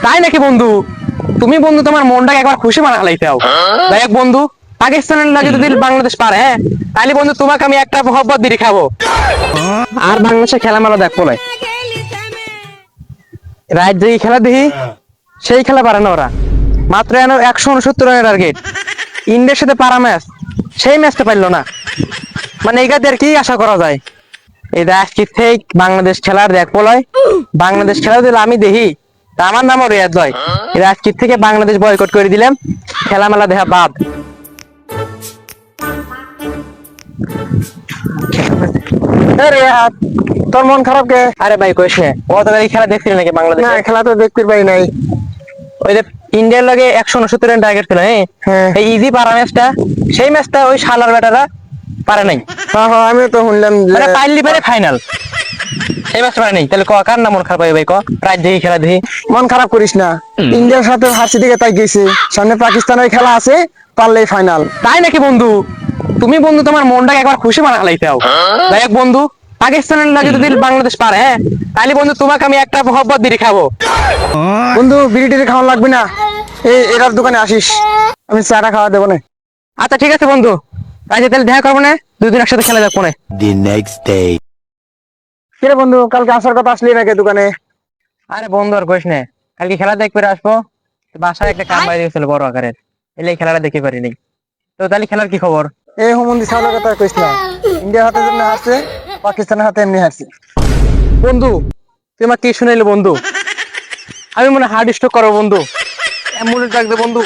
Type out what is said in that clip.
তাই নাকি বন্ধু? তুমি বন্ধু তোমার মনটাকে একবার খুশি বানা লাইতাও। দেখ বন্ধু, পাকিস্তানের লাগে যদি বাংলাদেশ পারে, হ্যাঁ, তাহলে বন্ধু তোমাকে আমি একটা মহব্বত দিয়ে খাবো। আর বাংলাদেশের খেলা মেলা দেখবো না। রাত যে খেলা দেখি সেই খেলা পারে না ওরা। মাত্র 169 রানের টার্গেট। ইন্ডিয়ার সাথে পারা ম্যাচ, সেই ম্যাচটা পারলো না। মানে এগাদের কি আশা করা যায়? এই আজকে থেকে বাংলাদেশ খেলার দেখ বলয়, বাংলাদেশ খেলা দিলে আমি দেখি তা আমার নামও রেয়াদ লয়। এই আজকে থেকে বাংলাদেশ বয়কট করে দিলাম, খেলা মেলা দেখা বাদ। রেয়াদ, তোর মন খারাপ কে? আরে ভাই কইছে গতকাল খেলা দেখছিলি নাকি বাংলাদেশ? না, খেলা তো দেখতে পাই নাই। ওই যে ইন্ডিয়ার লাগে 169 রান টার্গেট ছিল, হ্যাঁ, এই ইজি পারা ম্যাচটা, সেই ম্যাচটা ওই শালার বেটারা পারে নাই। হ্যাঁ হ্যাঁ, আমিও তো শুনলাম মানে পাইলি পারে ফাইনাল, সেই ম্যাচ পারে নাই। তাহলে কার না মন খারাপ হয় ভাই? রাত দেখি খেলা দেখি। মন খারাপ করিস না, ইন্ডিয়ার সাথে হারছি দিকে তাই গেছে, সামনে পাকিস্তানের খেলা আছে, পারলেই ফাইনাল। তাই নাকি বন্ধু? তুমি বন্ধু তোমার মনটাকে একবার খুশি বানা লাইতাও। দেখ বন্ধু, পাকিস্তানের লাগে যদি বাংলাদেশ পারে, হ্যাঁ, তাহলে বন্ধু তোমাকে আমি একটা মহব্বত দিয়ে খাবো। বন্ধু বিড়ি টিড়ি খাওয়া লাগবে না, এরার দোকানে আসিস, আমি চাটা খাওয়া দেবো না। আচ্ছা ঠিক আছে বন্ধু, আচ্ছা তাহলে দেখা করবো না, দুদিন একসাথে খেলা দেখবো না। The next day. কিরে বন্ধু, কালকে আসার কথা আসলি নাকি দোকানে? আরে বন্ধু আর কইস না, কালকে খেলা দেখতে আসবো, বাসায় একটা কাম বাইরে গেছিল বড় আকারের, এলে খেলাটা দেখতে পারিনি। তো তাহলে খেলার কি খবর? এই হুমন্দি সাউলের কথা কইস না, ইন্ডিয়ার হাতে যেমনি হারছে, পাকিস্তানের হাতে এমনি হারছে। বন্ধু তুই আমার কি শুনাইলি বন্ধু? আমি মনে হার্ড স্ট্রোক করবো বন্ধু, অ্যাম্বুলেন্স ডাক দে বন্ধু।